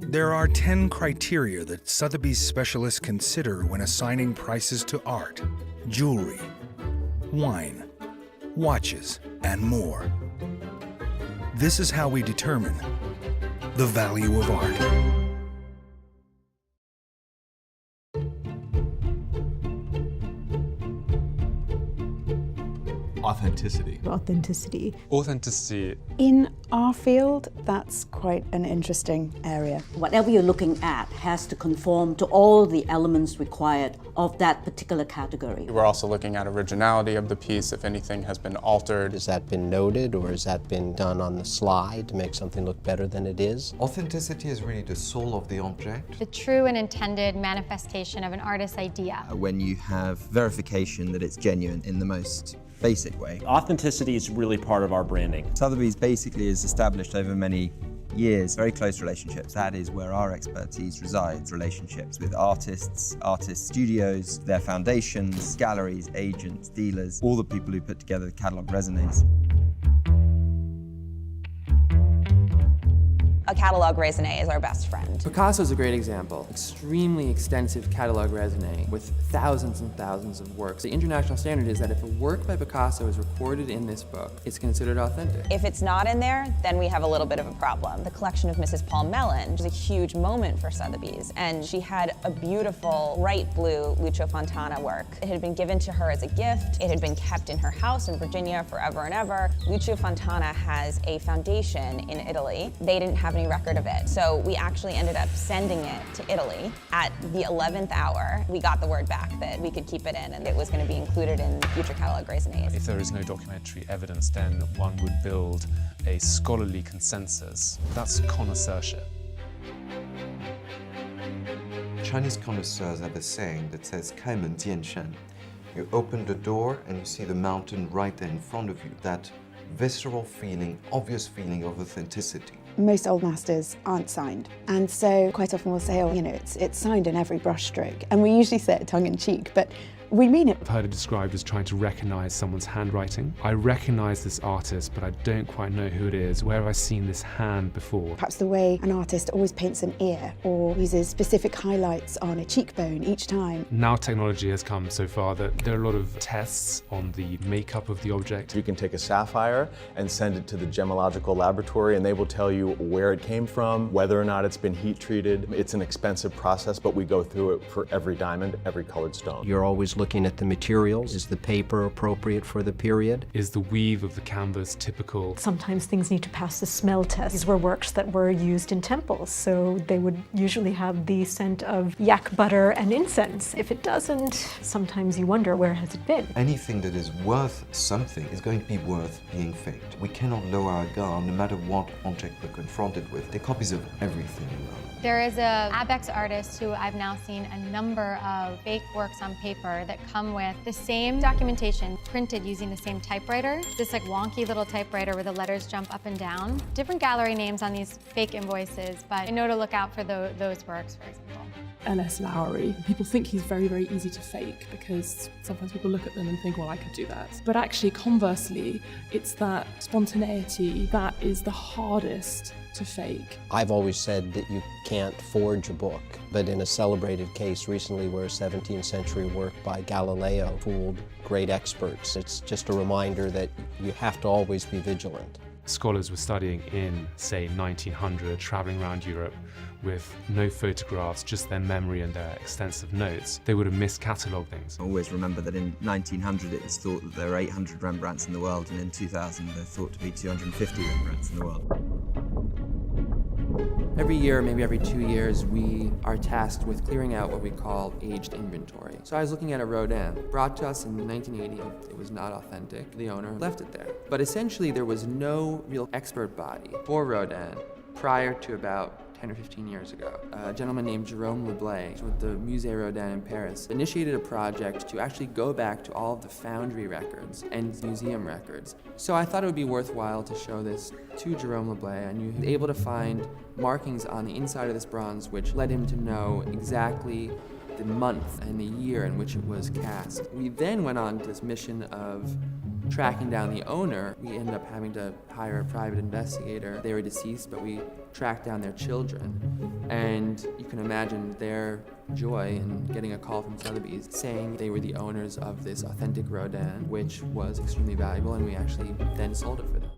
There are 10 criteria that Sotheby's specialists consider when assigning prices to art, jewelry, wine, watches, and more. This is how we determine the value of art. Authenticity. Authenticity. Authenticity. In our field, that's quite an interesting area. Whatever you're looking at has to conform to all the elements required of that particular category. We're also looking at originality of the piece, if anything has been altered. Has that been noted, or has that been done on the slide to make something look better than it is? Authenticity is really the soul of the object. The true and intended manifestation of an artist's idea. When you have verification that it's genuine in the most basic way. Authenticity is really part of our branding. Sotheby's basically is established over many years, very close relationships. That is where our expertise resides, relationships with artists, artist studios, their foundations, galleries, agents, dealers, all the people who put together the catalogue resumes. A catalog raisonné is our best friend. Picasso's a great example. Extremely extensive catalog raisonné with thousands and thousands of works. The international standard is that if a work by Picasso is recorded in this book, it's considered authentic. If it's not in there, then we have a little bit of a problem. The collection of Mrs. Paul Mellon was a huge moment for Sotheby's, and she had a beautiful bright blue Lucio Fontana work. It had been given to her as a gift. It had been kept in her house in Virginia forever and ever. Lucio Fontana has a foundation in Italy. They didn't have any record of it. So we actually ended up sending it to Italy. At the 11th hour, we got the word back that we could keep it in and it was going to be included in future catalog raisonnés. If there is no documentary evidence, then one would build a scholarly consensus. That's connoisseurship. Chinese connoisseurs have a saying that says 开门见山. You open the door and you see the mountain right there in front of you. That visceral feeling, obvious feeling of authenticity. Most old masters aren't signed. And so quite often we'll say, oh, you know, it's signed in every brushstroke. And we usually say it tongue in cheek, but we mean it. I've heard it described as trying to recognize someone's handwriting. I recognize this artist, but I don't quite know who it is. Where have I seen this hand before? Perhaps the way an artist always paints an ear or uses specific highlights on a cheekbone each time. Now technology has come so far that there are a lot of tests on the makeup of the object. You can take a sapphire and send it to the gemological laboratory and they will tell you where it came from, whether or not it's been heat treated. It's an expensive process, but we go through it for every diamond, every colored stone. You're always looking at the materials. Is the paper appropriate for the period? Is the weave of the canvas typical? Sometimes things need to pass the smell test. These were works that were used in temples, so they would usually have the scent of yak butter and incense. If it doesn't, sometimes you wonder, where has it been? Anything that is worth something is going to be worth being faked. We cannot lower our guard no matter what object we're confronted with. They're copies of everything around. There is a Abex artist who I've now seen a number of fake works on paper that come with the same documentation printed using the same typewriter. This like wonky little typewriter where the letters jump up and down. Different gallery names on these fake invoices, but I know to look out for those works, for example. L.S. Lowry. People think he's very, very easy to fake because sometimes people look at them and think, well, I could do that. But actually, conversely, it's that spontaneity that is the hardest to fake. I've always said that you can't forge a book, but in a celebrated case recently where a 17th century work by Galileo fooled great experts, it's just a reminder that you have to always be vigilant. Scholars were studying in, say, 1900, traveling around Europe with no photographs, just their memory and their extensive notes. They would have miscatalogued things. Always remember that in 1900 it was thought that there were 800 Rembrandts in the world, and in 2000 they're thought to be 250 Rembrandts in the world. Every year, maybe every 2 years, we are tasked with clearing out what we call aged inventory. So I was looking at a Rodin, brought to us in 1980. It was not authentic. The owner left it there. But essentially, there was no real expert body for Rodin prior to about 10 or 15 years ago. A gentleman named Jérôme Leblay with the Musée Rodin in Paris initiated a project to actually go back to all of the foundry records and museum records. So I thought it would be worthwhile to show this to Jérôme Leblay, and he was able to find markings on the inside of this bronze which led him to know exactly the month and the year in which it was cast. We then went on to this mission of tracking down the owner, we ended up having to hire a private investigator. They were deceased, but we tracked down their children. And you can imagine their joy in getting a call from Sotheby's saying they were the owners of this authentic Rodin, which was extremely valuable, and we actually then sold it for them.